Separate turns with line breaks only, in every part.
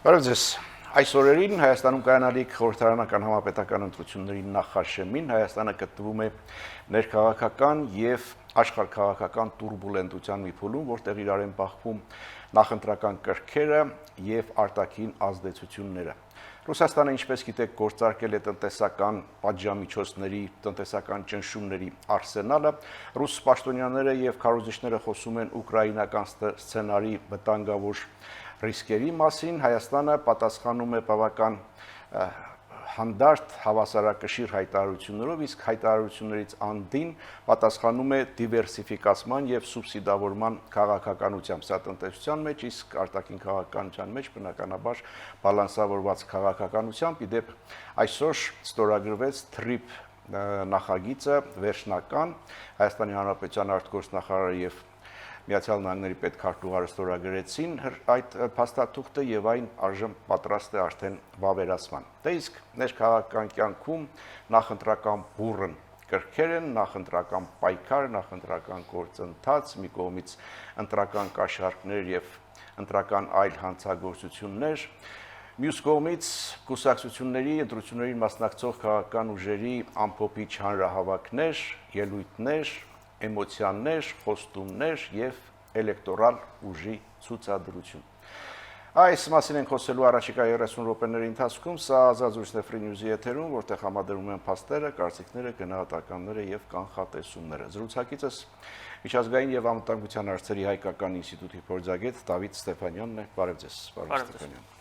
Բարև ձեզ։ Այս օրերին Հայաստանում կայանալիք խորհրդարանական համապետական ընտրությունների նախաշեմին Հայաստանը գտնվում է ներքաղաքական եւ աշխարհքաղաքական տուրբուլենտության մի փուլում, որտեղ իրար են բախվում նախընտրական կրքերը եւ արտաքին ազդեցությունները։ Ռուսաստանը, ինչպես գիտեք, գործարկել է տնտեսական պատժամիջոցների, տնտեսական ճնշումների արսենալը։ Ռուս պաշտոնյաները եւ քարոզիչները խոսում են ուկրաինական սցենարի վտանգավոր ռիսկերի մասին, Հայաստանը պատասխանում է բավական հանդարտ հավասարակշիռ հայտարարություններով, իսկ հայտարարություններից անդին պատասխանում է դիվերսիֆիկացման եւ սուբսիդավորման քաղաքականությամբ, սա տնտեսության մեջ, իսկ արտաքին քաղաքականության մեջ բնականաբար բալանսավորված քաղաքականությամբ, իդեպ այսօր ստորագրվեց TRIP նախագիծը վերջնական Հայաստանի Հանրապետության արտգործնախարարը եւ Միացյալ Նահանգների պետքարտուղարը ստորագրեցին այդ փաստաթուղթը եւ այն այժմ պատրաստ է արդեն վավերացման։ Դե իսկ ներքաղաքական կյանքում նախընտրական բուռն կրքեր են, նախընտրական պայքար, նախընտրական գործընթաց, մի կողմից ընտրական կաշառքներ եւ ընտրական այլ հանցագործություններ, մյուս կողմից կուսակցությունների ընտրություններին մասնակցող քաղաքական ուժերի ամփոփիչ հանրահավաքներ, ելույթներ, էմոցիաներ, խոստումներ եւ էլեկտորալ ուժի ցուցադրություն։ Այս մասին ենք խոսելու առաջիկա 30 րոպեների ընթացքում, սա Ազատ զրույցն է Free News-ի եթերում, որտեղ համադրում են փաստերը, կարծիքները, գնահատականները եւ կանխատեսումները։ Զրուցակիցս միջազգային եւ անվտանգության հարցերի հայկական ինստիտուտի փորձագետ Դավիթ Ստեփանյանն է։ Բարև ձեզ, պարոն Ստեփանյան։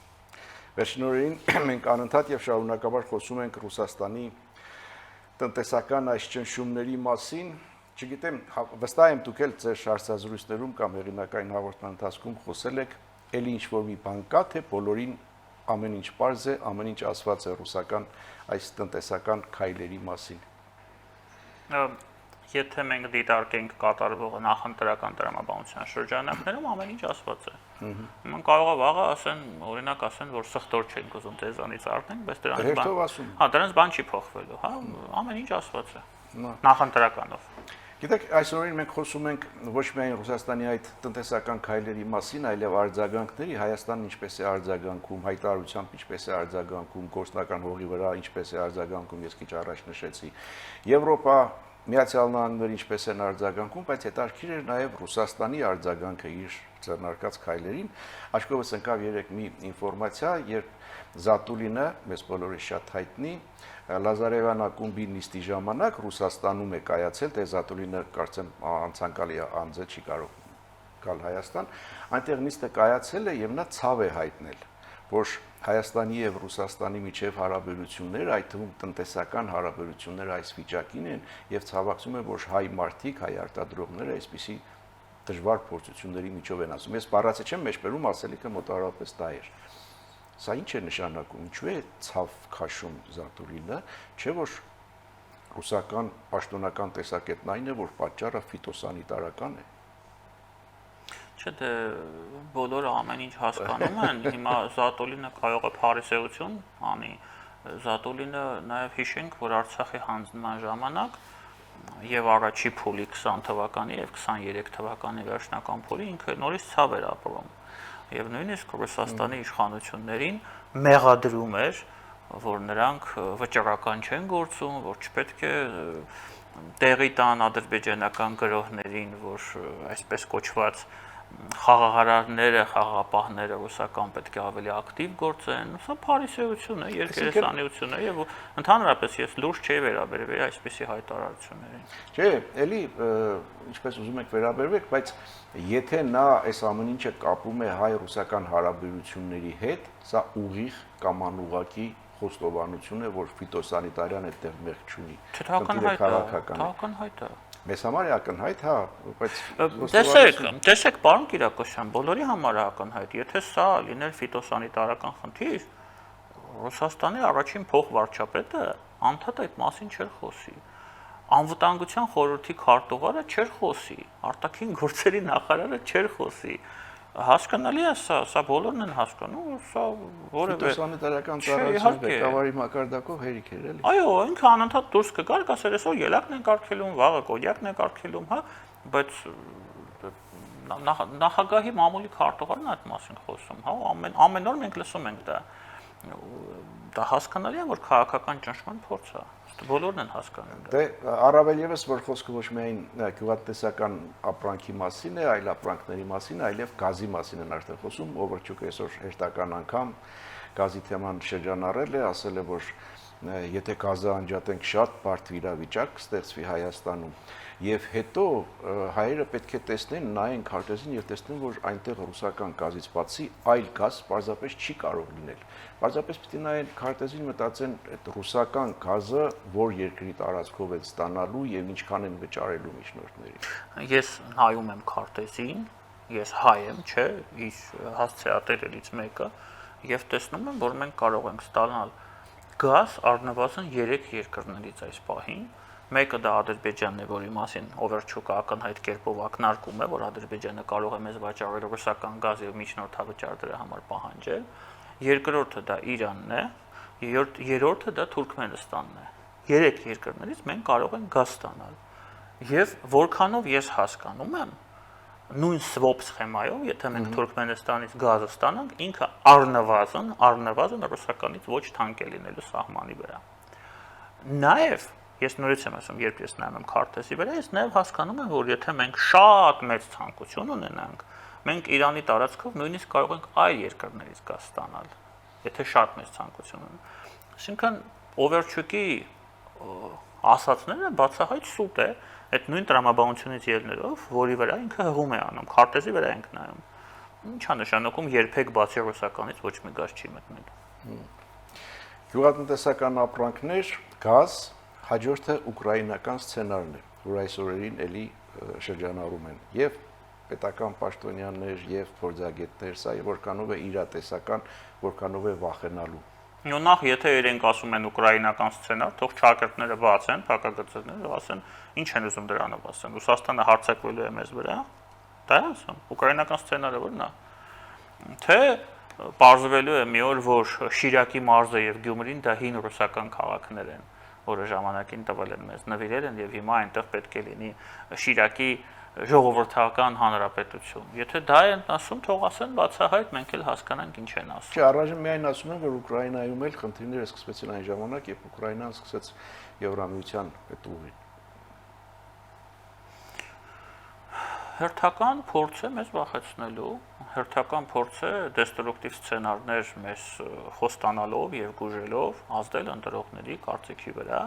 Վերջին օրերին մենք անընդհատ եւ շարունակաբար խոսում ենք Ռուսաստանի տնտեսական այս ճնշումների մասին։ Չգիտեմ, վստահ եմ դուք էլ ձեր հարցազրույցներում կամ հերինակային հաղորդման ընթացքում խոսել եք, էլի ինչ-որ մի բան կա, թե բոլորին ամեն ինչ պարզ է, ամեն ինչ ասված է ռուսական այս տնտեսական քայլերի մասին։
Եթե մենք դիտարկենք կատարվող նախընտրական տրամաբանության շրջանակներում, ամեն ինչ ասված է։ Մենք կարող է վաղը ասեն, օրինակ ասեն, որ սխտոր չենք ուզում ձեզանից առնենք, բայց դրանից բան չի փոխվելու, հա, ամեն ինչ ասված է։ Նախընտրականով։
Գիտեք, այսօրին մենք խոսում ենք ոչ միայն Ռուսաստանի այդ տնտեսական քայլերի մասին, այլև արձագանքների, Հայաստանն ինչպես է արձագանքում, հայտարարությամբ ինչպես է արձագանքում, գործնական հողի վրա ինչպես է արձագանքում, ես քիչ առաջ նշեցի, Եվրոպա, Միացյալ Նահանգները ինչպես են արձագանքում, բայց հետաքրքիր է նաև Ռուսաստանի արձագանքը իր ձեռնարկած քայլերին։ Աչքովս ընկավ երեք մի ինֆորմացիա, երբ Զատուլինը, մեզ բոլորիս շատ հայտնի, Լազարևյան ակումբի նիստի ժամանակ Ռուսաստանում է կայացել, թե Զատուլինը կարծեմ անցանկալի անձը չի կարող գալ Հայաստան, այնտեղ նիստը կայացել է եւ նա ցավ է հայտնել, որ Հայաստանի եւ Ռուսաստանի միջև հարաբերությունները, այդ թվում տնտեսական հարաբերությունները այս վիճակին են եւ ցավակցում է, որ հայ մարդիկ, հայ արտադրողները այսպիսի դժվար փորձությունների միջով են ասում։ Ես բառացի չեմ մեջբերում, ասելիքը մոտավորապես դա էր։ Սա ինչ է նշանակում, ինչու է ցավ քաշում Զատուլինը, չէ՞ որ ռուսական պաշտոնական տեսակետն այն է, որ պատճառը ֆիտոսանիտարական է։
Չէ, դե բոլորը ամեն ինչ հասկանում են, հիմա Զատուլինը կարող է փարիսեություն անի, Զատուլինը նաև հիշենք, որ Արցախի հանձնման ժամանակ եւ առաջի փուլի 20 թվականի եւ 23 թվականի վերջնական փուլի ինքը նորից ցավ էր ապրում եւ նույնիսկ Ռուսաստանի իշխանություններին մեղադրում էր, որ նրանք վճռական չեն գործում, որ չպետք է տեղի տան ադրբեջանական գրոհներին, որ այսպես կոչված խաղաղարարները, խաղապահները ռուսական պետք է ավելի ակտիվ գործեն, սա փարիսեություն է, երկերեսանիություն է եւ ընդհանրապես ես լուրջ չէի վերաբերվել այսպիսի հայտարարություններին։
Չէ, էլի ինչպես ուզում եք վերաբերվեք, բայց եթե նա այս ամեն ինչը կապում է հայ-ռուսական հարաբերությունների հետ, սա ուղիղ կամ անուղղակի խոստովանություն է, որ ֆիտոսանիտարիան այդտեղ մեղք չունի։
Թվականհայտ է։
Մեզ համար է ակնհայտ, հա, բայց
տեսեք, պարոն Կիրակոսյան, բոլորի համար է ակնհայտ, եթե սա լիներ ֆիտոսանիտարական խնդիր, Ռուսաստանի առաջին փոխվարչապետը անդադ այդ մասին չէր խոսի, անվտանգության խորհրդի քարտուղարը չէր խոսի, արտաքին գործերի նախարարը չէր խոսի, հասկանալի է սա բոլորն են հասկանում, որ սա որևէ
ֆիտոսանիտարական ծառայության ղեկավարի մակարդակով հերիք էր էլի։
Այո, ինքը անընդհատ դուրս կգար, կասեր, այսօր ելակն են կարգելում, վաղը կոյակն են կարգելում, հա, բայց նախագահի մամուլի քարտուղարն այդ մասին խոսում, հա, ամեն օր մենք լսում ենք դա հասկանալի է, որ քաղաքական ճնշման փորձ է, բոլորն են հասկանում դա։
Դե առավել եւս որ խոսքը ոչ միայն գյուղատնտեսական ապրանքի մասին է, այլ ապրանքների մասին, այլև գազի մասին են արդեն խոսում, Օվերչուկը այսօր հերթական անգամ գազի թեման շրջանառել է, ասել է, որ եթե գազը անջատենք շատ բարդ իրավիճակ կստեղծվի Հայաստանում եւ հետո հայերը պետք է տեսնեն, նայեն քարտեզին եւ տեսնեն, որ այնտեղ ռուսական գազից բացի այլ գազ պարզապես չի կարող լինել։ Պարզապես պետք է նայեն քարտեզին, մտածեն այդ ռուսական գազը որ երկրի տարածքով է ստանալու եւ ինչքան են վճարելու միջնորդներին։
Ես նայում եմ քարտեզին, ես հայ եմ, չէ, իր հասցեատերերից մեկը, եւ տեսնում եմ, որ մենք կարող ենք ստանալ գազ առնվազն 3 երկրներից այս պահին։ Մեկը դա Ադրբեջանն է, որի մասին Օվերչուկը ակնհայտ կերպով ակնարկում է, որ Ադրբեջանը կարող է մեզ վաճառել ռուսական գազ եւ միջնորդավճար դրա համար պահանջել։ Երկրորդը դա Իրանն է, երրորդը դա Թուրքմենստանն է։ 3 երկրներից մենք կարող ենք գազ ստանալ։ Եվ որքանով ես հասկանում եմ, նույն swap սխեմայով, եթե մենք Թուրքմենստանից գազը ստանանք, ինքը առնվազն ռուսականից ոչ թանկ է լինելու սահմանի վրա։ Նաև ես նորից եմ ասում, երբ ես նայում եմ քարտեզի վրա, ես նաև հասկանում եմ, որ եթե մենք շատ մեծ ցանկություն ունենանք, մենք Իրանի տարածքով նույնիսկ կարող ենք այլ երկրներից գազ ստանալ, եթե շատ մեծ ցանկություն ունենք։ Այսինքն Օվերչուկի ասածները բացահայտ սուտ է, այդ նույն տրամաբանությունից ելնելով, որի վրա ինքը հղում է անում, քարտեզի վրա ենք նայում։ Ինչ է նշանակում երբեք բացի ռուսականից ոչ մի գազ չի մտնել։
Գյուղատնտեսական ապրանքներ, գազ, հաջորդը ուկրաինական սցենարն է, որ այս օրերին էլի շրջանառում են եւ պետական պաշտոնյաներ եւ փորձագետներ, սա որքանով է իրատեսական, որքանով է վախենալու։
Նախ եթե իրենք ասում են ուկրաինական սցենար, թող ճակերտները բացեն, փակագծերները ասեն, ինչ են ուզում դրանով ասեն։ Ռուսաստանը հարձակվելու է մեզ վրա։ Դա է ասում, ուկրաինական սցենարը որն է։ Թե պարզվելու է մի օր, որ Շիրակի մարզը եւ Գյումրին դա հին ռուսական քաղաքներ են, որը ժամանակին տվել են մեզ, նվիրել են եւ հիմա այնտեղ պետք է լինի Շիրակի ժողովրդական հանրապետություն։ Եթե դա են ասում, թող ասեն բացահայտ, մենք էլ հասկանանք ինչ են ասում։
Չէ, առայժմ միայն ասում են, որ Ուկրաինայում էլ խնդիրները սկսվեցին այն ժամանակ, երբ Ուկրաինան սկսեց Եվրամիության այդ ուղին։
Հերթական փորձ է մեզ վախեցնելու, հերթական փորձ է դեստրուկտիվ սցենարներ մեզ խոստանալով եւ գուժելով ազդել ընտրողների կարծիքի վրա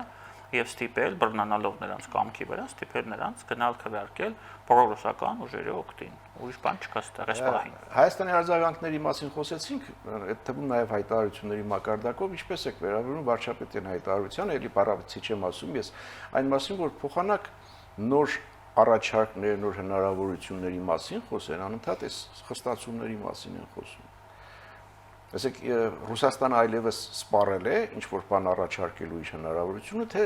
եւ ստիպել բռնանալով նրանց կամքի վրա, ստիպել նրանց գնալ քվեարկել պրոռուսական ուժերի օգտին։ Ուրիշ բան չկա ստեղ այս պահին։
Հայաստանի արձագանքների մասին խոսեցինք, այդ թվում նաեւ հայտարարությունների մակարդակով, ինչպես եք վերաբերում վարչապետին հայտարարությանը, ելի բառացի չեմ ասում ես, այն մասին, որ փոխանակ նոր առաջարկներ, նոր հնարավորությունների մասին խոսեն, անընդհատ այս խստացումների մասին են խոսում։ Ասեք, Ռուսաստանը այլևս սպառել է ինչ որ բան առաջարկելու իր հնարավորությունը, թե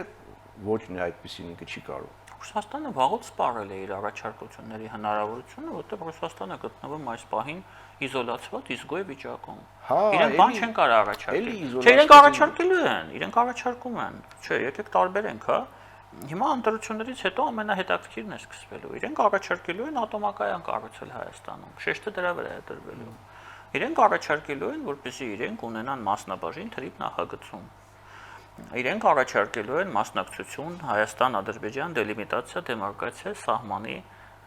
ոչ մի այդպեսին ինքը չի կարող։
Ռուսաստանը վաղուց սպառել է իր առաջարկությունների հնարավորությունը, որտեղ Ռուսաստանը գտնվում այս պահին իզոլացված իսգոյ վիճակում։ Իրենք բան չեն կարող առաջարկել։ Չէ, իրենք առաջարկելու են, իրենք առաջարկում են։ Չէ, եկեք տարբերենք, հա։ Հիմա ընտրություններից հետո ամենահետաքրքիրն է սկսվելու։ Իրենք առաջարկելու են ատոմակայան կառուցել Հայաստանում։ Շեշտը դրա վրա է դրվելու։ Իրենք առաջարկելու են, որպեսզի իրենք ունենան մասնաբաժին թրիփ նախագծում։ Իրենք առաջարկելու են մասնակցություն Հայաստան-Ադրբեջան դելիմիտացիա դեմարկացիա սահմանի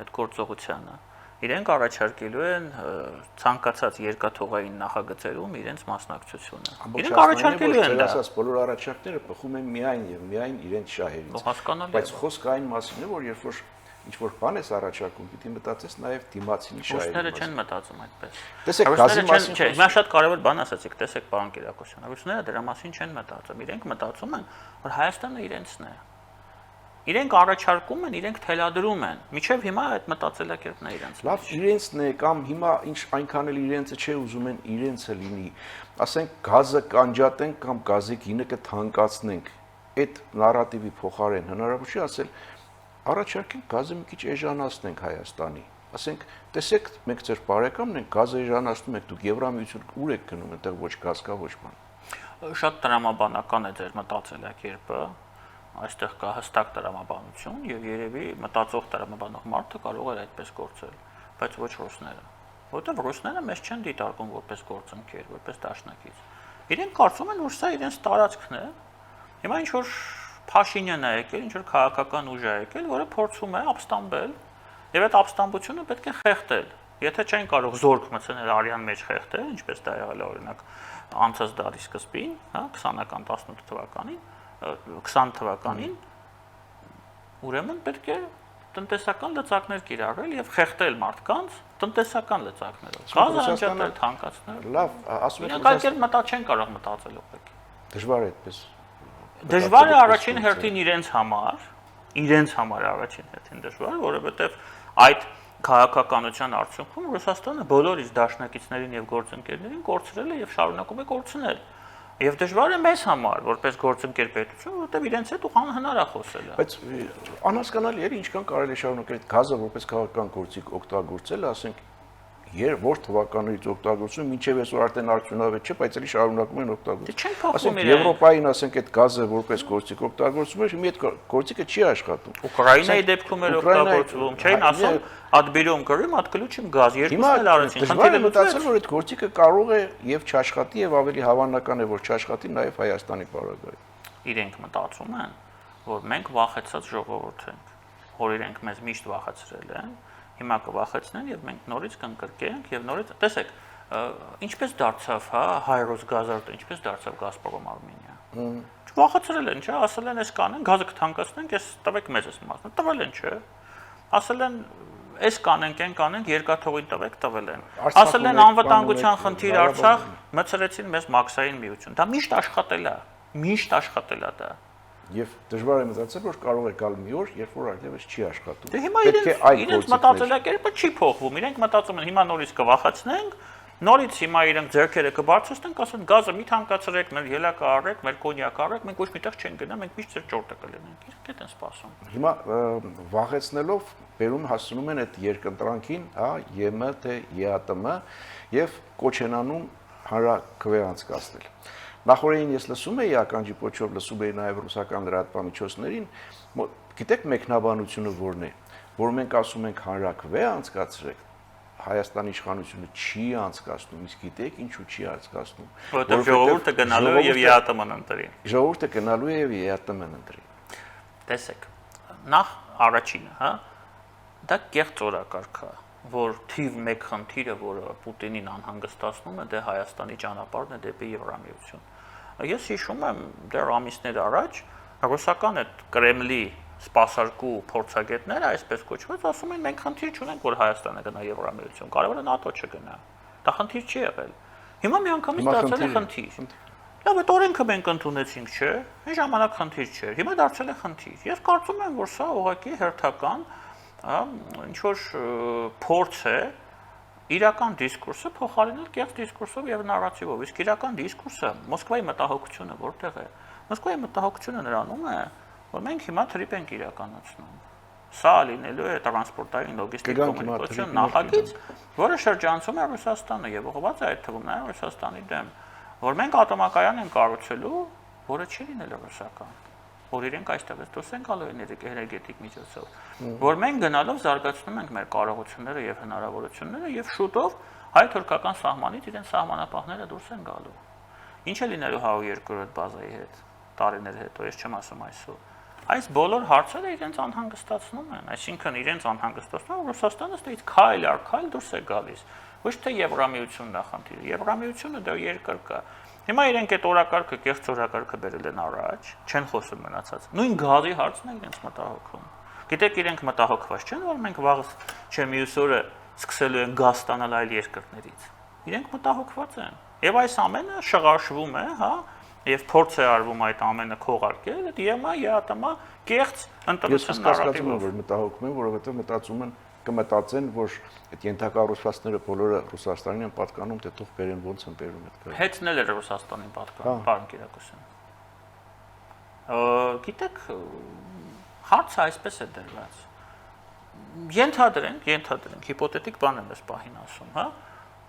այդ գործողությանը։ Իրենք առաջարկելու են ցանկացած երկաթողային նախագծերում իրենց մասնակցությունը։ Իրենք առաջարկելու են դա։
Ասած բոլոր առաջարկները բխում են միայն եւ միայն իրենց շահերից։ Բայց խոսքը այն մասն է, որ երբ որ ինչ որ բան ես առաջարկում, պիտի մտածես նաեւ դիմացինի շահերի մասին։
Ռուսները չեն մտածում այդպես։
Տեսեք, գազի մասին
չէ, հիմա շատ կարևոր բան ասացիք, տեսեք, պարոն Կիրակոսյան, ռուսները դրա մասին չեն մտածում։ Իրենք մտածում են, որ Հայաստանը իրենցն է։ Իրենք առաջարկում են, իրենք թելադրում են։ Միջև հիմա այդ մտածելակերպն է իրենց։
Լավ, իրենցն է կամ հիմա ինչ այնքան էլ իրենցը չէ ուզում են իրենցը լինի։ Ասենք գազը կանջատենք կամ գազի գինը կթանկացնենք։ Այդ նարատիվի փոխարեն հնարավոր չի ասել առաջարկենք գազը մի քիչ էժանացնենք Հայաստանի։ Ասենք, տեսեք, մենք ձեր բարեկամն ենք, գազը էժանացնում եք, դուք Եվրամիություն ուր եք գնում, այնտեղ ոչ գազ կա, ոչ բան։
Շատ տրամաբանական է ձեր մտածելակերպը։ Այստեղ կա հստակ տրամաբանություն եւ երևի մտածող տրամաբանող մարդը կարող է այդպես գործել։ բայց ոչ ռուսները։ Որտեղ ռուսները մեզ չեն դիտարկում որպես գործընկեր, որպես դաշնակից։ Իրենք կարծում են, որ սա իրենց տարածքն է։ Հիմա ինչ որ Փաշինյանն է եկել, ինչ որ քաղաքական ուժ է եկել, որը փորձում է ապստամբել, եւ այդ ապստամբությունը պետք է խեղդել։ Եթե չեն կարող զորք մտցնել արյան մեջ խեղդել, ինչպես դա եղել է օրինակ անցած դարի սկզբին, հա, 20-ական 18 թվականին, 20 թվականին, ուրեմն պետք է տնտեսական լծակներ կիրառել եւ խեղդել մարդկանց տնտեսական լծակներով։ Գազը անջատել, թանկացնել։
Լավ, ասում
եք այլ չեն կարող մտածել ուղղակի։
Դժվար է այդպես։
Դժվար է առաջին հերթին իրենց համար առաջին հերթին դժվար, որովհետեւ այդ քաղաքականության արդյունքում Ռուսաստանը բոլոր իր դաշնակիցներին եւ գործընկերներին կորցրել է եւ շարունակում է կորցնել։ Եվ դժվար է մեզ համար, որպես գործընկեր պետություն, որովհետև իրենց հետ անհնար է խոսելը։
Բայց անհասկանալի է, ինչքան կարելի է շարունակել այդ գազը որպես քաղաքական գործիք օգտագործել, ասենք, որ թվականից օգտագործում, մինչև այսօր արդեն արդյունավետ չէ, բայց էլի շարունակում են օգտագործել։ Ասենք Եվրոպային, ասենք, այդ գազը որպես գործիք օգտագործում է, մի այդ գործիքը չի աշխատում։
Ուկրաինայի դեպքում էր օգտագործվում, չէին ասում, «Ադբիրում գրում, ադկլուչիմ գազ», երկուսն էլ արեցին։
Խնդիրը մտածել, որ այդ գործիքը կարող է եւ չաշխատի եւ ավելի հավանական է, որ չաշխատի նաեւ Հայաստանի պարագայում։
Իրենք մտածում են, որ մենք վախեցած ժողովուրդ ենք, որ իրենք մեզ միշտ վախեցրել են, հիմա կվախեցնեն եւ մենք նորից կընկրկենք եւ նորից, տեսեք, ինչպես դարձավ, հա, Հայրոս գազարդը, ինչպես դարձավ Գազպրոմ Արմենիա։ Չվախեցրել են, չէ, ասել են, այս կանեն, գազը կթանկացնենք, այս տվեք մեզ այս մասը, տվել են, չէ։ Ասել են այս կանենք, այն կանենք, երկաթողին տվեք, տվել են։ Ասել են անվտանգության խնդիր Արցախ, մցրեցին մեզ մաքսային միություն։ Դա միշտ աշխատել է դա։
Եվ դժվար է մտածել, որ կարող է գալ մի օր, երբ որ այլևս չի աշխատում։
Դե հիմա իրենց մտածելակերպը չի փոխվում։ Իրենք մտածում են հիմա նորից կվախացնենք, նորից հիմա իրենք ձեռքերը կբարձրացնենք, ասեն գազը մի թանկացրեք, մեր ելակը առեք, մեր կոնյակը առեք, մենք ոչ միտեղ չենք գնա, մենք միշտ ձեր ճորտը կլինենք։ Իրենք դա են սպասում։
Հիմա վախեցնելով բերում հասնում են այդ երկընտրանքին, հա, ԵՄ թե ԵԱՏՄ եւ կոչ են անում հանրաքվե անցկացնել։ Նախորդին ես լսում էի ականջի փոչով, լսում էի նաև ռուսական լրատվամիջոցներին, գիտեք մեկնաբանությունը որն է, որ մենք ասում ենք հանրաքվե անցկացրեք, Հայաստանի իշխանությունը չի անցկացնում, իսկ գիտեք ինչու չի անցկացնում,
որովհետև ժողովուրդը գնալու է եւ ԵԱՏՄ-ն ընտրի։
Ժողովուրդը գնալու է եւ ԵԱՏՄ-ն ընտրի։
Տեսեք, նախ առաջինը, հա, դա կեղծ օրակարգ է, որ թիվ 1 խնդիրը, որը Պուտինին անհանգստացնում է, դե Հայաստանի ճանապարհն է դեպի Եվրամիություն։ Ես հիշում եմ դեռ ամիսներ առաջ ռուսական այդ Կրեմլի սպասարկու փորձագետները, այսպես կոչված, ասում են մենք խնդիր չունենք, որ Հայաստանը գնա Եվրամիություն, կարևորը ՆԱՏՕ չգնա։ Դա խնդիր չի եղել։ Հիմա միանգամից դարձել է խնդիր։ Լավ, այդ օրենքը մենք ընդունեցինք, չէ՞։ Այն ժամանակ խնդիր չէր։ Հիմա դարձել է խնդիր։ Ես կարծում եմ, որ սա ուղղակի հերթական, ինչ որ փորձ է իրական դիսկուրսը փոխարինել կեղծ դիսկուրսով եւ նարատիվով։ Իսկ իրական դիսկուրսը Մոսկվայի մտահոգությունը որտեղ է։ Մոսկվայի մտահոգությունը նրանում է, որ մենք հիմա թրիպ ենք իրականացնում։ Սա լինելու է տրանսպորտային լոգիստիկ կոմունիկացիոն նախագիծ, որը շրջանցում է Ռուսաստանը եւ ուղղված է այդ թվում նաեւ Ռուսաստանի դեմ, որ մենք ատոմակայան ենք կառուցելու, որը չի լինելու ռուսական, որ իրենք այստեղից դուրս են գալու էներգետիկ միջոցով, որ մենք գնալով զարգացնում ենք մեր կարողությունները եւ հնարավորությունները եւ շուտով հայ-թուրքական սահմանից իրեն սահմանապահները դուրս են գալու։ Ինչ է լինելու 102-րդ բազայի հետ տարիներ հետո, ես չեմ ասում այսօր։ Այս բոլոր հարցերը իրենց անհանգստացնում են, այսինքն իրենց անհանգստացնում են, Ռուսաստանը ստից քայլ առ քայլ դուրս է գալիս։ Ոչ թե Եվրամիությունն է խնդիրը, Եվրամիությունը դա երկր կա։ Հիմա իրենք այդ օրակարգը, կեղծ օրակարգը բերել են առաջ, չեն խոսում մնացած։ Նույն գազի հարցն է իրենց մտահոգում։ Գիտեք, իրենք մտահոգված չեն, որ մենք վաղը չէ մյուս օրը սկսելու են գազ ստանալ այլ երկրներից։ Իրենք մտահոգված են։ Եվ այս ամենը շղարշվում է, հա, եւ փորձ է արվում այդ ամենը քողարկել, այդ ԵՄ, ԵԱՏՄ կեղծ ընտրության նարատիվով։
Որ մտահոգում են, որովհետեւ մտածում են կմտածեն, որ այդ ենթակառուցվածքները բոլորը Ռուսաստանին են պատկանում, թե թող բերեն ոնց են բերում այդ կարգը։
Հետնել է Ռուսաստանին պատկանում, պարոն Կիրակոսյան։ Գիտեք, հարցը այսպես է դրված։ Ենթադրենք, հիպոթետիկ բան եմ ես պահին ասում, հա։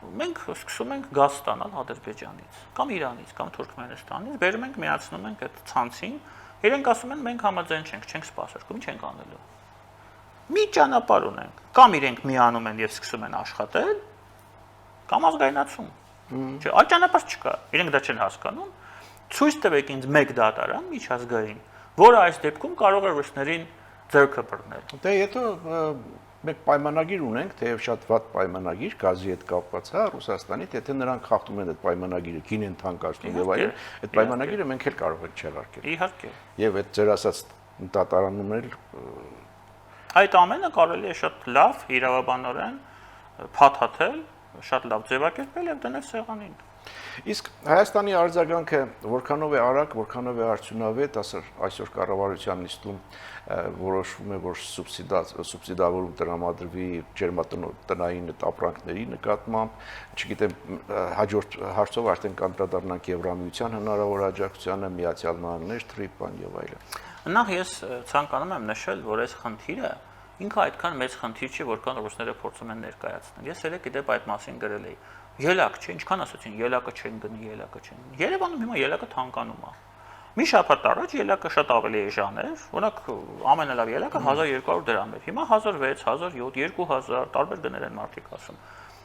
Մենք սկսում ենք գազ ստանալ Ադրբեջանից, կամ Իրանից, կամ Թուրքմենստանից, բերում ենք, միացնում ենք այդ ցանցին։ Իրենք ասում են մենք համաձայն չենք սպասարկում, ինչ ենք անելու։ մի ճանապարհ ունենք, կամ իրենք միանում են եւ սկսում են աշխատել, կամ ազգայնացում։ Չէ, այլ ճանապարհ չկա։ Իրենք դա չեն հասկանում։ Ցույց տվեք ինձ մեկ դատարան միջազգային, որը այս դեպքում կարող է ռուսներին ձեռքը բռնել։
Դե եթե մեկ պայմանագիր ունենք, թեև շատ վատ պայմանագիր, գազի հետ կապված, հա, Ռուսաստանից, եթե նրանք խախտում են այդ պայմանագիրը, գին են թանկացնում եւ այլն, այդ պայմանագիրը մենք էլ կարող ենք չեղարկել։
Իհարկե։
Եվ այդ ձեր ասած դատարանում էլ
Այդ ամենը կարելի է շատ լավ իրավաբանորեն փաթաթել, շատ լավ ձևակերպել եւ դնել սեղանին։
Իսկ Հայաստանի արձագանքը որքանով է արագ, որքանով է արդյունավետ, այսօր կառավարության նիստում որոշվում է, որ սուբսիդավորում տրամադրվի ջերմատնային ապրանքների նկատմամբ, չգիտեմ, հաջորդ հարցով արդեն կանդրադառնանք Եվրամիության հնարավոր աջակցությանը, Միացյալ Նահանգներ, TRIPS-ան եւ այլն։
Նախ ես ցանկանում եմ նշել, որ այս խնդիրը ինքը այդքան մեծ խնդիր չի, որքան ռուսները փորձում են ներկայացնել։ Ես երեք իդեպ այդ մասին գրել էի։ Ելակ չէ, ինչքան ասացին, ելակը չեն գնի, ելակը չեն։ Երևանում հիմա ելակը թանկանում է։ Մի շաբաթ առաջ ելակը շատ ավելի էժան էր, օրինակ ամենալավ ելակը 1200 դրամ էր։ Հիմա 1600, 1700, 2000 տարբեր գներ են մարդիկ ասում։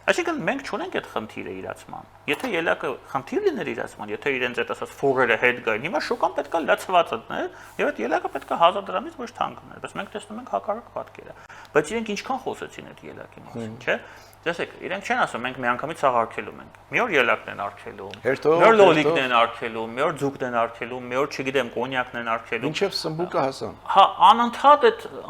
Այսինքն մենք չունենք այդ խնդիրը իրացման։ Եթե ելակը խնդիր լիներ իրացման, եթե իրենց այդ ասած ֆորերը հետ գային, հիմա շուկան պետքա լցված դներ, եւ այդ ելակը պետքա 1000 դրամից ոչ թանկներ, բայց մենք տեսնում ենք հակառակ պատկերը։ Բայց իրենք ինչքան խոսեցին այդ ելակի մասին, չէ՞։ Տեսեք, իրենք չեն ասում, մենք միանգամից ցաղ արգելում ենք։ Մի օր ելակն են արգելում, մի օր լոլիկն են արգելում, մի օր ձուկն են արգելում, մի օր չգիտեմ, կոնյակն են արգելում։
Ինչև սմբուկը հասան։
Հա,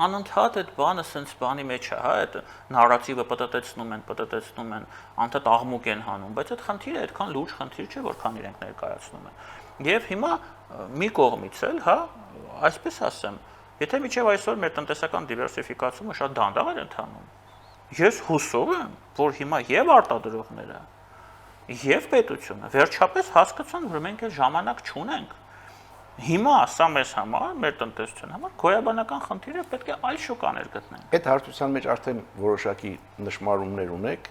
անընդհատ այդ բանը sense բանի մեջ է, հա, այդ նարատիվը պատտեցնում են, անդադ աղմուկ են հանում, բայց այդ խնդիրը այդքան լուրջ խնդիր չէ, որքան իրենք ներկայացնում են։ Եվ հիմա մի կողմից էլ, հա, այսպես ասեմ, եթե միջև այսօր մեր տնտեսական դիվերսիֆիկացումը շատ դանդաղ էր ընթանում, ես հուսով եմ, որ հիմա եւ արտադրողները, եւ պետությունը վերջապես հասկացան, որ մենք այդ ժամանակ չունենք։ Հիմա սա մեզ համար, մեր տնտեսության համար գոյաբանական խնդիրը պետք է այլ շուկաներ գտնենք։
Այդ հարցության մեջ արդեն որոշակի նշмарումներ ունեք,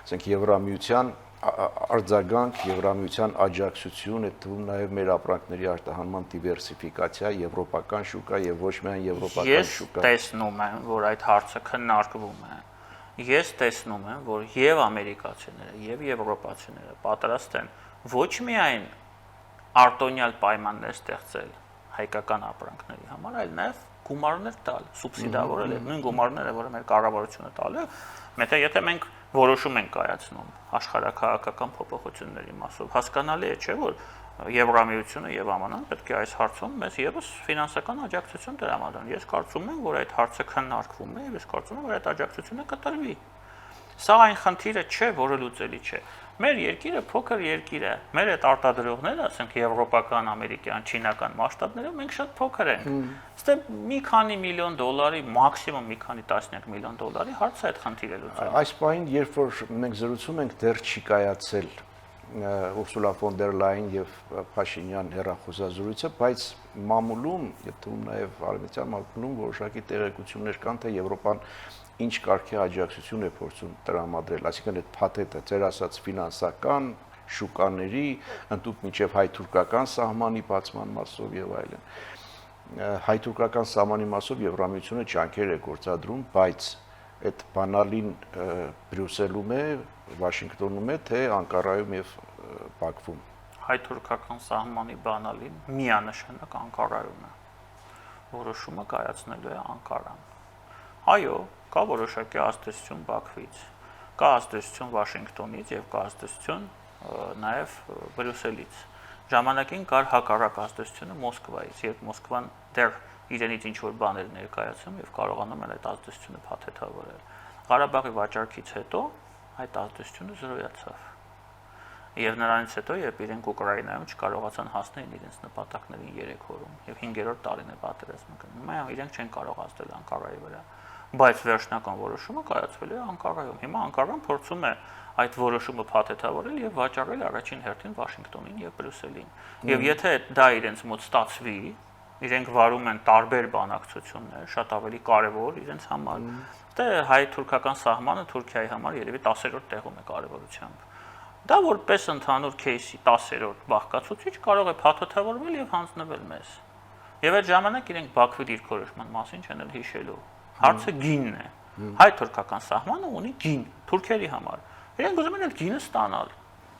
ասենք Եվրամիության արձագանք, Եվրամիության աջակցություն, այդ թվում նաև մեր ապրանքների արտահանման դիվերսիֆիկացիա, եվրոպական շուկա եւ ոչ միայն եվրոպական շուկա։
Ես տեսնում եմ, որ այդ հարցը քննարկվում է։ Ես տեսնում եմ, որ եւ ամերիկացիները, եւ եվրոպացիները պատրաստ են ոչ միայն արտոնյալ պայմաններ ստեղծել հայկական ապրանքների համար, այլ նաեւ գումարներ տալ, սուբսիդավորել այդ նույն գումարները, որը մեր կառավարությունը տալ է, եթե մենք որոշում ենք կայացնում աշխարհակահաղական փոփոխությունների մասով, հասկանալի է, չէ՞, որ Եվրամիությունը եւ ԱՄՆ-ն պետք է այս հարցում մեզ եւս ֆինանսական աջակցություն տրամադրեն։ Ես կարծում եմ, որ այդ հարցը քննարկվում է եւ ես կարծում եմ, որ այդ աջակցությունը կտրվի։ Սա այն խնդիրը չէ, որը լուծելի չէ։ Մեր երկիրը փոքր երկիր է։ Մեր այդ արտադրողները, ասենք եվրոպական, ամերիկյան, չինական մասշտաբներով մենք շատ փոքր ենք։ Ստե մի քանի միլիոն դոլարի, մաքսիմում մի քանի տասնյակ միլիոն դոլարի հարց է այդ խնդիրը լուծել։
Այս պահին, երբ որ մենք զրուցում ենք, դեռ չի կայացել Ուրսուլա ֆոն դեր Լայն եւ Փաշինյան հեռախոսազրույցը, բայց մամուլում, եւ թվում նաեւ արևմտյան մամուլում որոշակի տեղեկություններ կան, թե Եվրոպան ինչ կարգի աջակցություն է փորձում տրամադրել, այսինքն այդ փաթեթը, ձեր ասած ֆինանսական, շուկաների, ընդհանուր մինչև հայ-թուրքական սահմանի բացման մասով եւ այլն։ Հայ-թուրքական սահմանի մասով Եվրամիությունը ջանքեր է գործադրում, բայց այդ բանալին Բրյուսելում է, Վաշինգտոնում է, թե Անկարայում եւ Բաքվում։
Հայ-թուրքական սահմանի բանալին միանշանակ Անկարայում է։ Որոշումը կայացնելու է Անկարան։ Այո, կա որոշակի ազդեցություն Բաքվից, կա ազդեցություն Վաշինգտոնից եւ կա ազդեցություն նաեւ Բրյուսելից։ Ժամանակին կար հակառակ ազդեցությունը Մոսկվայից, երբ Մոսկվան դեռ իրենից ինչ-որ բաներ ներկայացում եւ կարողանում էր այդ ազդեցությունը փաթեթավորել։ Ղարաբաղի վաճառքից հետո այդ ազդեցությունը զրոյացավ։ Եվ նրանից հետո, երբ իրենք Ուկրաինայում չկարողացան հասնել իրենց նպատակներին 3 օրում եւ 5-րդ տարին է պատերազմը գնում, իրենք չեն կարող ազդել Անկարայի վրա, բայց վերջնական որոշումը կայացվել է Անկարայում։ Հիմա Անկարան փորձում է այդ որոշումը փաթեթավորել եւ վաճառել առաջին հերթին Վաշինգտոնին եւ Բրյուսելին։ Եվ եթե դա իրենց մոտ ստացվի, իրենք վարում են տարբեր բանակցություններ, շատ ավելի կարևոր իրենց համար։ Դե հայ-թուրքական սահմանը Թուրքիայի համար երևի 10-րդ տեղում է կարևորությամբ։ Դա որպես ընդհանուր кейսի 10-րդ բաղկացուցիչ կարող է փաթեթավորվել եւ հանձնվել մեզ։ Եվ այդ ժամանակ իրենք Բաքվի դիրքորոշման մասին չեն էլ հիշելու։ Հարցը գինն է։ Հայ-թուրքական սահմանը ունի գին թուրքերի համար։ Իրենք ուզում են այդ գինը ստանալ։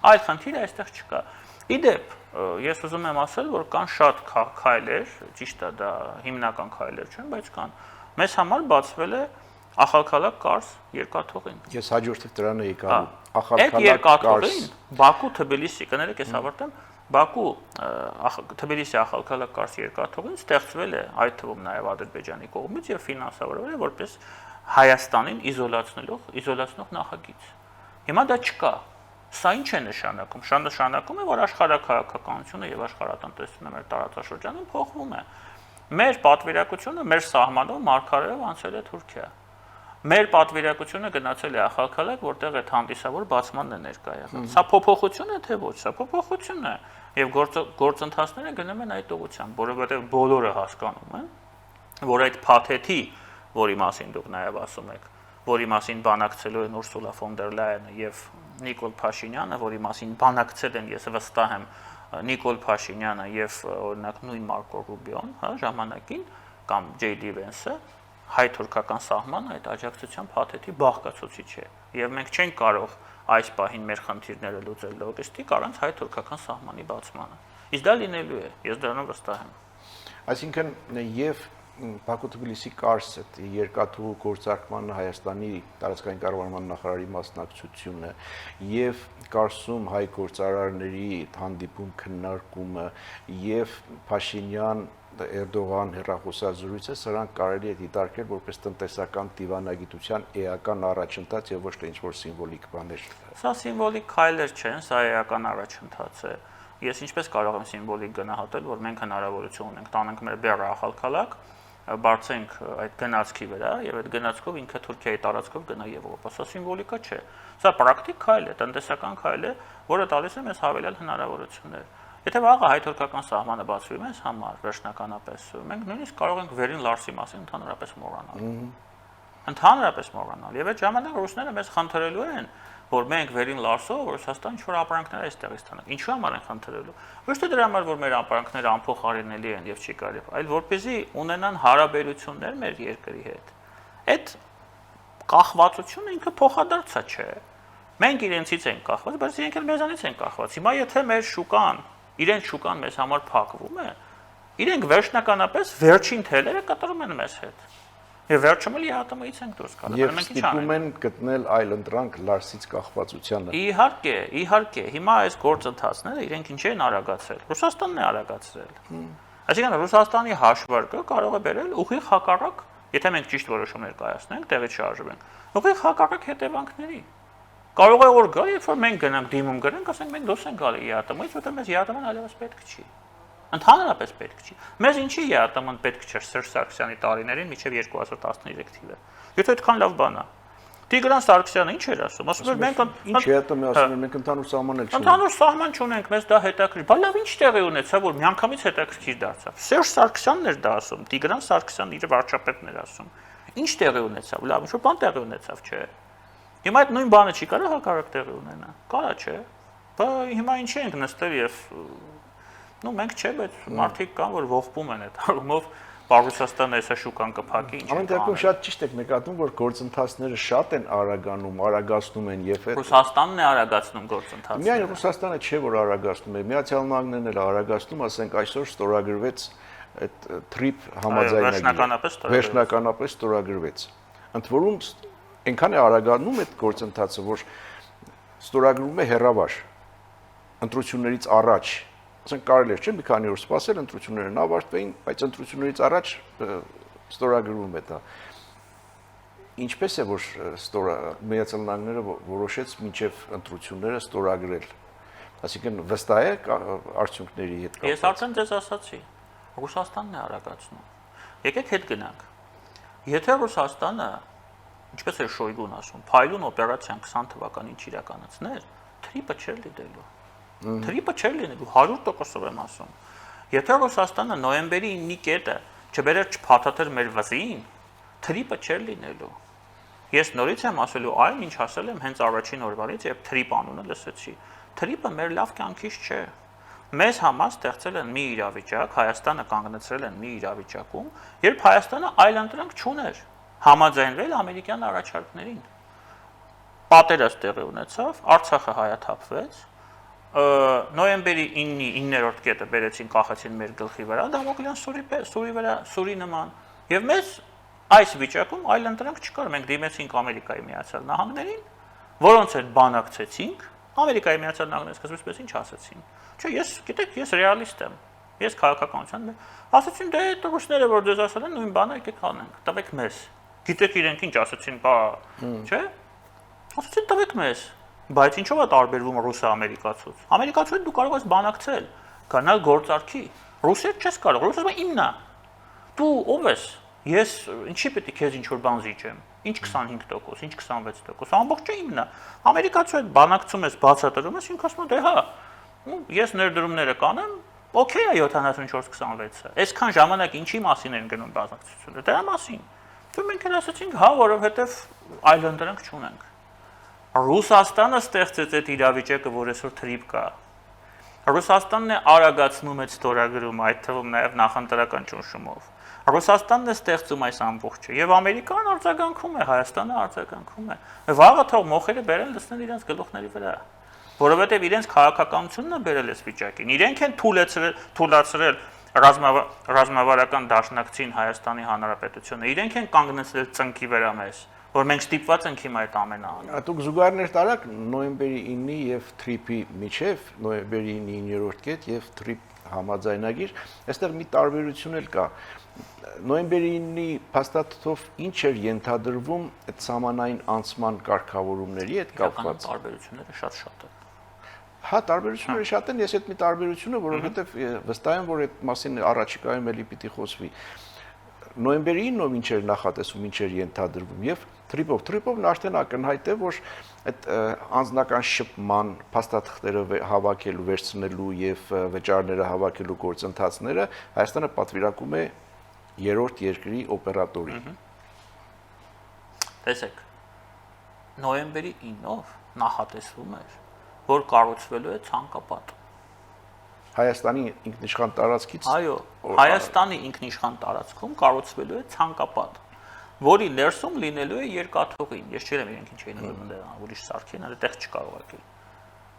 Այդ խնդիրը այստեղ չկա։ Իդեպ, ես ուզում եմ ասել, որ կան շատ քայլեր, ճիշտ է, դա հիմնական քայլեր չեն, բայց կան։ Մեզ համար բացվել է Ախալքալակ կարս երկաթուղին։
Ես հաջորդը դրան էի գալու։
Այդ երկաթուղին Բաքու Թբիլիսի, կներեք, ես հավատեմ, Բաքու Թբիլիսի Ախալքալակ կարս երկաթուղին ստեղծվել է այդ թվում նաև Ադրբեջանի կողմից եւ ֆինանսավորվել է որպես Հայաստանին իզոլացնող նախագիծ։ Հիմա դա չկա։ Սա ինչ է նշանակում։ Շա նշանակում է, որ աշխարհաքաղաքականությունը եւ աշխարհատնտեսությունը մեր տարածաշրջանում փոխվում է։ Մեր պատվիրակությունը մեր սահմանով մարգարեով անցել է Թուրքիա։ Մեր պատվիրակությունը գնացել է Ախալքալակ, որտեղ այդ հանդիսավոր բացմանն է ներկա եղել։ Սա փոփոխություն է թե ոչ, սա փոփոխություն է։ Եվ գործընթացները գնում են այդ ուղղությամբ, որովհետեւ բոլորը հասկանում են, որ այդ փաթեթի, որի մասին դուք նաև ասում եք, որի մասին բանակցելու են Ուրսուլա ֆոն դեր Լայենը եւ Նիկոլ Փաշինյանը, որի մասին բանակցել են, ես վստահ եմ, Նիկոլ Փաշինյանը եւ օրինակ նույն Մարկո Ռուբիոն, հա, ժամանակին կամ Ջեյ Վենսը, հայ-թուրքական սահմանը այդ աջակցության փաթեթի բաղկացուցիչ է։ Եվ մենք չենք կարող այս պահին մեր խնդիրները լուծել լոգիստիկ առանց հայ-թուրքական սահմանի բացմանը։ Իսկ դա լինելու է, ես դրանով վստահ եմ։
Այսինքն եւ Բաքու-Թբիլիսի կարս այդ երկաթուղու գործարկմանը Հայաստանի տարածքային կառավարման նախարարի մասնակցությունը եւ կարսում հայ գործարարների հանդիպում քննարկումը եւ Փաշինյան Էրդողան հեռախոսազրույցը սրանք կարելի է դիտարկել որպես տնտեսական դիվանագիտության էական առաջընթաց եւ ոչ թե ինչ-որ սիմվոլիկ բաներ։
Սա սիմվոլիկ քայլեր չեն, սա էական առաջընթաց է։ Ես ինչպես կարող եմ սիմվոլիկ գնահատել, որ մենք հնարավորություն ունենք տանենք մեր բեռը Ախալքալակ, բարձենք այդ գնացքի վրա եւ այդ գնացքով ինքը Թուրքիայի տարածքով գնա Եվրոպա։ Սա սիմվոլիկա չէ։ Սա պրակտիկ քայլ է, տնտեսական քայլ է, որը տալիս է մեզ հավելյալ հնարավորություններ։ Եթե վաղը հայ-թուրքական սահմանը բացվի մեզ համար վերջնականապես, մենք նույնիսկ կարող ենք վերին Լարսի մասին ընդհանրապես մոռանալ։ Ընդհանրապես մոռանալ։ Եվ այդ ժամանակ ռուսները մեզ խնդրելու են, որ մենք վերին Լարսով Ռուսաստան ինչ-որ ապրանքներ այստեղից ստանանք։ Ինչու համար են խնդրելու։ Ոչ թե դրա համար, որ մեր ապրանքները անփոխարինելի են եւ չի կարելի, այլ որպեսզի ունենան հարաբերություններ մեր երկրի հետ։ Այդ կախվածությունը ինքը փոխադարձա չէ։ Մենք իրենցից ենք կախված, բայց իրենք էլ մեզանից են կախված։ Հիմա եթե մեր շուկան, իրենց շուկան մեզ համար փակվում է, իրենք վերջնականապես վերջին թելերը կտրում են մեզ հետ։ Եվ վերջում էլ ԵԱՏՄ-ից ենք դուրս գալու։
Եվ ստիպում են գտնել այլ ընտրանք Լարսից կախվածությանը։
Իհարկե, հիմա այս գործընթացները իրենք ինչ են արագացրել։ Ռուսաստանն է արագացրել։ Այսինքն Ռուսաստանի հաշվարկը կարող է բերել ուղիղ հակառակ, եթե մենք ճիշտ որոշումներ կայացնենք, տեղից շարժվենք, ուղիղ հակառակ հետևանքների։ Կարող է որ գա, երբ որ մենք գնանք դիմում գրենք, ասենք մենք դուրս ենք գալի ԵԱՏՄ-ից, որտեղ մեզ ԵԱՏՄ-ն այլևս պետք չի։ Ընդհանրապես պետք չի։ Մեզ ինչի ԵԱՏՄ-ն պետք չէր Սերժ Սարգսյանի տարիներին մինչև 2013 թիվը։ Եթե այդքան լավ բան է։ Տիգրան Սարգսյանը ինչ էր ասում։ Ասում էր մենք
ինչ ԵԱՏՄ-ը ասում էր մենք ընդհանուր սահման էլ չունենք։
Ընդհանուր սահման չունենք, մեզ դա հետաքրքիր։ Բա լավ ինչ տեղի ունեցավ, որ միանգամից հետաքրքիր դարձավ։ Սերժ Սարգսյանն էր դա ասում, Տիգրան Սարգսյանն իր վարչապետն էր ասում։ Ինչ տեղի ունեցավ։ Լավ, ինչ-որ բան տեղի ունեցավ, չէ։ Հիմա այդ նույն բանը չի կարող հակառակ տեղի ունենա։ Կարա չէ։ Բա հիմա ինչի ենք նստել եւ մենք չէ, բայց մարդիկ կան, որ ողբում են այդ առումով, Ռուսաստանը այսա շուկան կփակի, ինչ։
Ամեն դեպքում շատ ճիշտ եք նկատում, որ գործընթացները շատ են արագանում, արագացնում են եւ
Ռուսաստանն է արագացնում գործընթացները։
Միայն Ռուսաստանը չէ, որ արագացնում է, Միացյալ Նահանգներն էլ արագացնում, ասենք այսօր ստորագրվեց այդ TRIP համաձայնագիրը։ Վերջնականապես ստորագրվեց։ Ընդ որում այնքան է արագանում այդ գործընթացը, որ ստորագրվում է հեռավար ընտրություններից առաջ։ Ասենք կարելի է, չէ՞, մի քանի օր սպասել, ընտրություններն ավարտվեին, բայց ընտրություններից առաջ ստորագրվում է դա։ Ինչպես է, որ Միացյալ Նահանգները որոշեց մինչև ընտրությունները ստորագրել։ Այսինքն վստահ է արդյունքների հետ կապված։
Ես արդեն ձեզ ասացի, Ռուսաստանն է արագացնում։ Եկեք հետ գնանք։ Եթե Ռուսաստանը, ինչպես է Շոյգուն ասում, փայլուն օպերացիան 20 թվականին իրականացներ, TRIP-ը չէր լինելու։ TRIP-ը չէր լինելու 100%-ով եմ ասում։ Եթե Ռուսաստանը նոյեմբերի 9-ի կետը չբերեր չփաթաթեր մեր վզին, TRIP-ը չէր լինելու։ Ես նորից եմ ասելու այն, ինչ ասել եմ հենց առաջին օրվանից, երբ TRIP անունը լսեցի։ TRIP-ը մեր լավ կյանքից չէ։ Մեզ համար ստեղծել են մի իրավիճակ, Հայաստանը կանգնեցրել են մի իրավիճակում, երբ Հայաստանը այլ ընտրանք չուներ։ համաձայնվել ամերիկյան առաջարկներին։ Պատերազմ տեղի ունեցավ, Արցախը հայաթափվեց, նոյեմբերի 9-ի 9-րդ կետը բերեցին կախեցին մեր գլխի վրա, Դամոկլյան սուրի նման, եւ մեզ այս վիճակում այլ ընտրանք չկար, մենք դիմեցինք Ամերիկայի Միացյալ Նահանգներին, որոնց հետ բանակցեցինք, Ամերիկայի Միացյալ Նահանգները սկզբից ինչ ասացին։ Չէ, գիտեք, ես ռեալիստ եմ։ Ես քաղաքականության ասացին, դե ռուսները որ դες ասել են, նույն բանը եկեք անենք, տվեք մեզ։ Գիտեք իրենք ինչ ասացին, բա, չէ՞։ Ասացին տվեք մեզ, բայց ինչով է տարբերվում ռուսը ամերիկացուց։ Ամերիկացու հետ դու կարող ես բանակցել, գնալ գործարքի։ Ռուսը չես կարող, ռուսը իմն է։ Դու ով ես։ Ես ինչի պետք է քեզ ինչ որ բան զիջեմ։ Ինչ 25%, ինչ 26%, ամբողջը իմն է։ Ամերիկացու հետ բանակցում ես, բացատրում ես, ինքը ասում է, դե հա, ես ներդրումները կանեմ, օքեյ է 74-26-ը։ Այսքան ժամանակ ինչի մասին են գնում բանակցությունը։ Դրա մասին։ Ու մենք էլ ասացինք, հա, որովհետև այլ ընտրանք չունենք։ Ռուսաստանը ստեղծեց այդ իրավիճակը, որ այսօր թրիվ կա։ Ռուսաստանն է արագացնում այդ ստորագրումը, այդ թվում նաև նախընտրական ճնշումով։ Ռուսաստանն է ստեղծում այս ամբողջը, եւ Ամերիկան արձագանքում է, Հայաստանը արձագանքում է։ Վաղը թող մոխերը բերեն լցնել իրենց գլուխների վրա, որովհետեւ իրենց քաղաքականությունն է բերել այս վիճակին։ Իրենք են թույլատրել ռազմավարական դաշնակցին Հայաստանի Հանրապետությունը, իրենք են կանգնեցրել ծնկի վրա մեզ, որ մենք ստիպված ենք հիմա այդ ամենը անել։
Դուք զուգահեռներ տարաք նոյեմբերի 9-ի եւ թրիփի միջև, նոյեմբերի 9-ի 9-րդ կետ եւ թրիփ համաձայնագիր, այստեղ մի տարբերություն էլ կա։ Նոյեմբերի 9-ի փաստաթղթով ինչ էր ենթադրվում այդ սահմանային անցման կարգավորումների հետ կապված։
Տարբերությունները շատ են։
Հա, տարբերությունները շատ են, ես այդ մի տարբերությունը, որովհետեւ վստահ եմ, որ այդ մասին առաջիկայում էլի պիտի խոսվի։ Նոյեմբերի 9-ով ինչ էր նախատեսվում, ինչ էր ենթադրվում եւ թրիփովն արդեն ակնհայտ է, որ այդ անձնական շփման փաստաթղթերը հավաքելու, վերցնելու եւ վճարները հավաքելու գործընթացները Հայաստանը պատվիրակում է երրորդ երկրի օպերատորին։
Տեսեք, նոյեմբերի 9-ով նախատեսվում էր, որ կառուցվելու է ցանկապատ։
Հայաստանի ինքնիշխան տարածքից։
Այո, Հայաստանի ինքնիշխան տարածքում կառուցվելու է ցանկապատ, որի ներսում լինելու է երկաթուղին։ Ես չեմ իրենք ինչ էին ուզում դրանով, ուրիշ սարքին, այդտեղ չկարող եկել։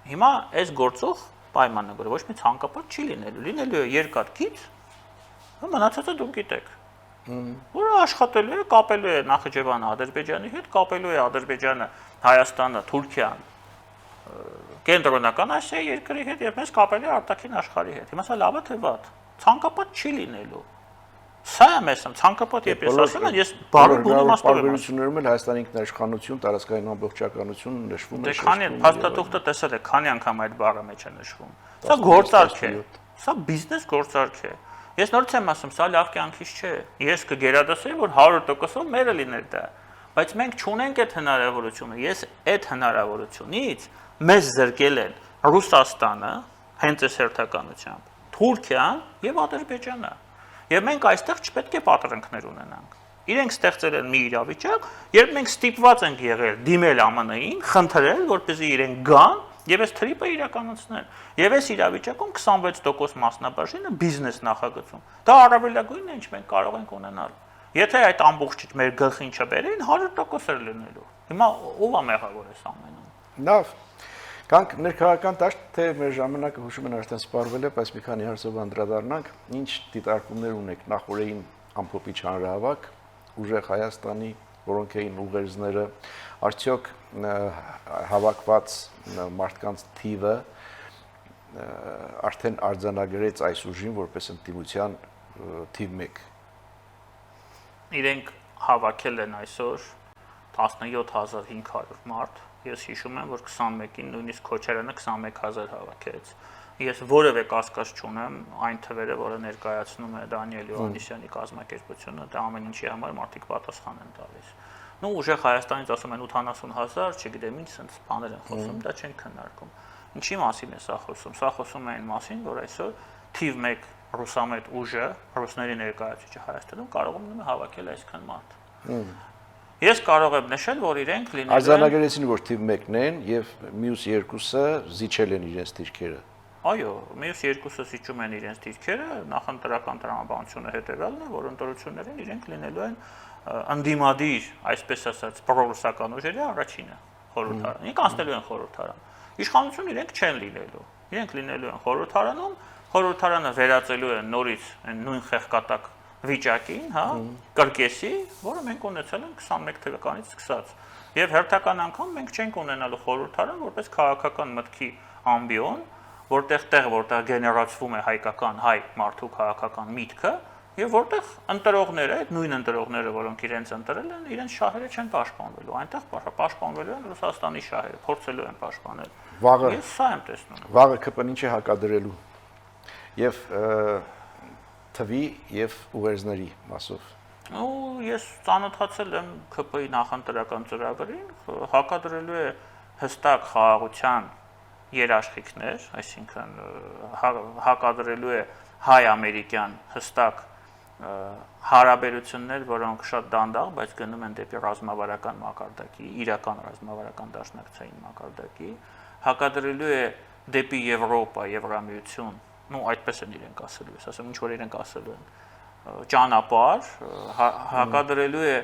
Հիմա այս գործող պայմանն է, ոչ մի ցանկապատ չի լինելու է երկաթգիծ, մնացածը դուք գիտեք։ Որը աշխատելու է, կապելու է Նախիջևանը Ադրբեջանի հետ, կապելու է Ադրբեջանը, Հայաստանը, Թուրքիան, Կենտրոնական Ասիայի երկրի հետ եւ մեզ կապել է արտաքին աշխարհի հետ։ Հիմա սա լավ է թե վատ։ Ցանկապատ չի լինելու։ Սա է մեզ ցանկապատ եւ ես ասում եմ, ես բարի բուն իմաստով եմ։
Բարություններում էլ Հայաստանի ինքնիշխանություն, տարածքային ամբողջականություն նշվում է։
Դե քանի փաստաթուղթը տեսել եք, քանի անգամ այդ բառը մեջ է նշվում։ Սա գործարք է։ Սա բիզնես գործարք է։ Ես նորից եմ ասում, սա լավ կյանքից չէ։ Ես կգերադասեի, որ 100%-ով մերը լիներ դա։ Բայց մենք չունենք այդ հնարավորությունը։ Ես այդ հնարավորությունից մեզ զրկել են Ռուսաստանը, հենց այս հերթականությամբ, Թուրքիան եւ Ադրբեջանը։ Եվ մենք այստեղ չպետք է պատրանքներ ունենանք։ Իրենք ստեղծել են մի իրավիճակ, երբ մենք ստիպված ենք եղել դիմել ԱՄՆ-ին, խնդրել, որպեսզի իրենք գան եւ այս թրիպը իրականացնեն։ Եվ այս իրավիճակում 26% մասնաբաժինը բիզնես նախագծում։ Դա առավելագույնն է, ինչ մենք կարող ենք ունենալ։ Եթե այդ ամբողջը մեր գլխին չբերեն, 100% էր լինելու։ Հիմա ով է մեղավոր այս ամենում։
Լավ։ Կանք ներքաղաքական դաշտ, թե մեր ժամանակը հուշում են արդեն սպառվել է, բայց մի քանի հարցով անդրադառնանք, ինչ դիտարկումներ ունեք նախորդին ամփոփիչ հանրահավաք, ուժեղ Հայաստանի, որոնք էին ուղերձները, արդյոք հավաքված մարդկանց թիվը արդեն արձանագրեց այս ուժին որպես ընդդիմության թիվ 1։
Իրենք հավաքել են այսօր 17500 մարդ։ Ես հիշում եմ, որ 21-ին նույնիսկ Քոչարյանը 21000 հավաքեց։ Ես որևէ կասկած չունեմ այն թվերը, որը ներկայացնում է Դանիել Հովհաննիսյանի կազմակերպությունը, դա ամեն ինչի համար մարդիկ պատասխան են տալիս։ Ну ուժեղ Հայաստանից ասում են 80000, չգիտեմ ինչ, sense բաներ են խոսում, դա չեն քննարկում։ Ինչի մասին է սա խոսում։ Սա խոսում է այն մասին, որ այսօր թիվ 1 ռուսամետ ուժը, ռուսների ներկայացուցիչը Հայաստանում կարողանում է հավաքել այսքան մարդ։ Ես կարող եմ նշել, որ իրենք լինել են
արձանագրեցին, որ թիվ 1-ն են եւ մյուս երկուսը զիջել են իրենց դիրքերը։
Այո, մյուս երկուսը սիճում են իրենց դիրքերը, նախընտրական տրամաբանությունը հետևյալն է, որ ընտրություններին իրենք լինելու են անդիմադիր, այսպես ասած, պրոռուսական ուժերի առաջինը խորհրդարան։ Իրենք անցնելու են խորհրդարան։ Իշխանություն իրենք չեն լինելու։ Իրենք լինելու են խորհրդարանում, խորհրդարանը վերածելու են նորից այն նույն խեղկատակ վիճակին, հա, կրկեսի, որը մենք ունեցել ենք 21 թվականից սկսած։ Եվ հերթական անգամ մենք չենք ունենալու խորհրդարան որպես քաղաքական մտքի ամբիոն, որտեղ գեներացվում է հայկական հայ մարդու քաղաքական միտքը, եւ որտեղ ընտրողները, այդ նույն ընտրողները, որոնք իրենց ընտրել են, իրենց շահերը չեն պաշտպանվելու, այնտեղ պաշտպանվելու են Ռուսաստանի շահերը, փորձելու են պաշտպանել։ Ես սա եմ տեսնում։
Վաղը ԿՊ-ն ինչ է հակադրելու եւ թվի եւ ուղերձների մասով։
Ու ես ծանոթացել եմ ԿՊ-ի նախընտրական ծրագրին, հակադրելու է հստակ խաղաղության երաշխիքներ, այսինքն հակադրելու է հայ-ամերիկյան հստակ հարաբերություններ, որոնք շատ դանդաղ, բայց գնում են դեպի ռազմավարական մակարդակի, իրական ռազմավարական դաշնակցային մակարդակի, հակադրելու է դեպի Եվրոպա, Եվրամիություն, այդպես են իրենք ասելու, ես ասեմ, ինչ որ իրենք ասելու են, ճանապարհ, հակադրելու է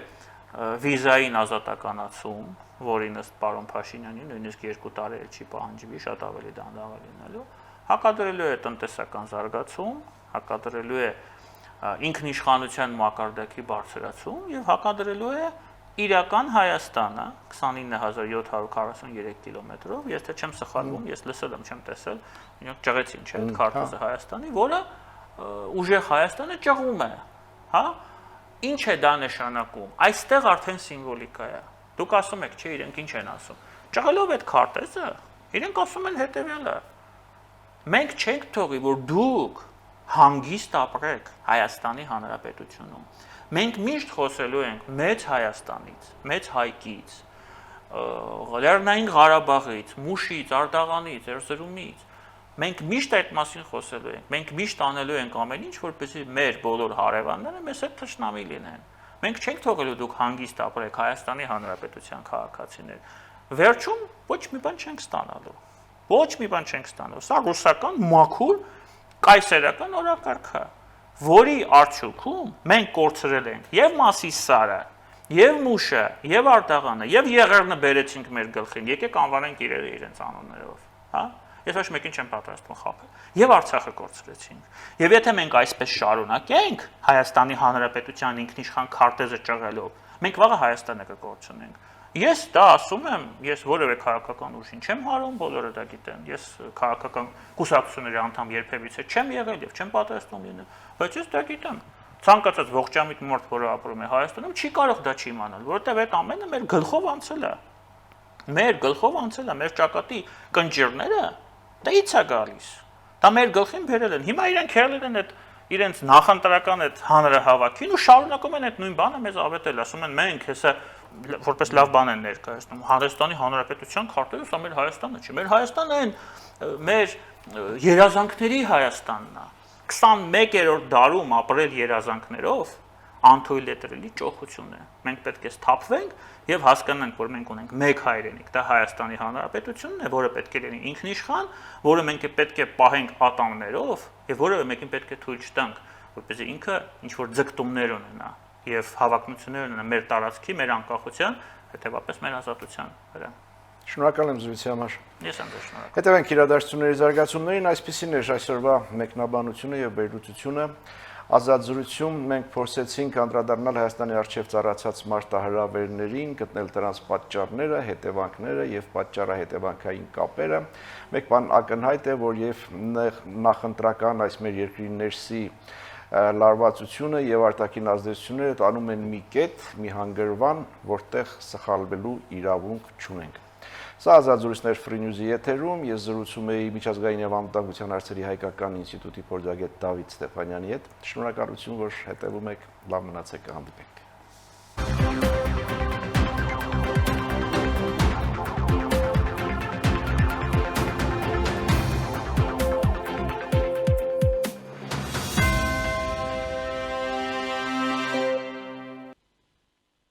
վիզային ազատականացում, որին ըստ պարոն Փաշինյանի նույնիսկ 2 տարի չի պահանջվի, շատ ավելի դանդաղ լինելու, հակադրելու է տնտեսական զարգացում, հակադրելու է ինքնիշխանության մակարդակի բարձրացում եւ հակադրելու է իրական Հայաստանը 29743 կիլոմետրով, ես թե չեմ սխալվում, ես լսել եմ, չեմ տեսել, իրենք ճղեցին չէ, այդ քարտեզը Հայաստանի, որը ուժեղ Հայաստանը ճղում է, հա? Ինչ է դա նշանակում։ Այստեղ արդեն սիմվոլիկա է։ Դուք ասում եք, չէ, իրենք ինչ են ասում։ Ճղելով այդ քարտեզը, իրենք ասում են հետևյալը. մենք չենք թողի, որ դուք հանգիստ ապրեք Հայաստանի Հանրապետությունում։ Մենք միշտ խոսելու ենք մեծ Հայաստանից, մեծ Հայկից, Լեռնային Ղարաբաղից, Մուշից, Արտաղանից, Էրզրումից։ Մենք միշտ այդ մասին խոսելու ենք, մենք միշտ անելու ենք ամեն ինչ, որպեսզի մեր բոլոր հարևանները մեզ հետ թշնամի լինեն։ Մենք չենք թողելու դուք հանգիստ ապրեք Հայաստանի Հանրապետության քաղաքացիներ։ Վերջում ոչ մի բան չենք ստանալու։ Ոչ մի բան չենք ստանալու։ Սա ռուսական մաքուր կայսերական օրակարգ է, որի արդյունքում մենք կորցրել ենք եւ Մասիսարը, եւ Մուշը, եւ Արտաղանը, եւ Եղեռնը բերեցինք մեր գլխին։ Եկեք անվանենք իրենց անուններով, հա։ Ես ոչ մեկին չեմ պատրաստվում խաբել։ Եվ Արցախը կորցրեցինք։ Եվ եթե մենք այսպես շարունակենք Հայաստանի Հանրապետության ինքնիշխան քարտեզը ճղելով, մենք վաղը Հայաստանը կկորցնենք։ Ես դա ասում եմ, ես որևէ քաղաքական ուժին չեմ հարում, բոլորը դա գիտեն։ Ես քաղաքական կուսակցությունների անդամ երբևիցե չեմ եղել եւ չեմ պատրաստվում լինել, բայց ես դա գիտեմ։ Ցանկացած ողջամիտ մարդ, որը ապրում է Հայաստանում, չի կարող դա չիմանալ, որովհետեւ այդ ամենը մեր գլխով անցել է։ Մեր գլխով անցել է, մեր ճակատի կնճիռները դից է գալիս։ Դա մեր գլխին բերել են։ Հիմա իրենք հերել են այդ իրենց նախընտրական այդ հանրահավաքին ու շարունակում են այդ նույն բանը մեզ ավետել, ասում են մենք հեսա որպես լավ բան են ներկայացնում։ Հայաստանի Հանրապետության քարտեզը սա մեր Հայաստանը չէ։ Մեր Հայաստանը այն մեր երազանքների Հայաստանն է։ 21-րդ դարում ապրել երազանքներով անթույլատրելի ճոխություն է։ Մենք պետք է սթափվենք եւ հասկանանք, որ մենք ունենք մեկ հայրենիք, դա Հայաստանի Հանրապետությունն է, որը պետք է լինի ինքնիշխան, որը մենք պետք է պահենք ատամներով եւ որը մեկին պետք է թույլ չտանք, որպեսզի ինքը ինչ որ ձգտումներ ունենա եւ հավակնություններ ունենա մեր տարածքի, մեր անկախության, հետեւաբար մեր ազատության վրա։
Շնորհակալ եմ զրույցի համար։
Ես եմ շնորհակալ։
Հետևենք իրադարձությունների զարգացումներին, այսպեսին էր այսօրվա մեկնաբանությունը եւ վերլուծությունը։ Ազատ զրույցում մենք փորձեցինք անդրադառնալ Հայաստանի առջև ծառացած մարտահրավերներին, գտնել դրանց պատճառները, հետևանքները եւ պատճառահետևանքային կապերը։ Մեկ բան ակնհայտ է, որ եւ նախընտրական այս մեր երկրի ներսի լարվածությունը եւ արտաքին ազդեցությունները տանում են մի կետ, մի հանգրվան, որտեղ սխալվելու իրավունք չունենք։ Սա ազատ զրույցներ Free News-ի եթերում, ես զրուցում էի միջազգային եւ անվտանգության հարցերի հայկական ինստիտուտի փորձագետ Դավիթ Ստեփանյանի հետ։ Շնորհակալություն, որ հետևում եք, լավ մնացեք, կհանդիպենք։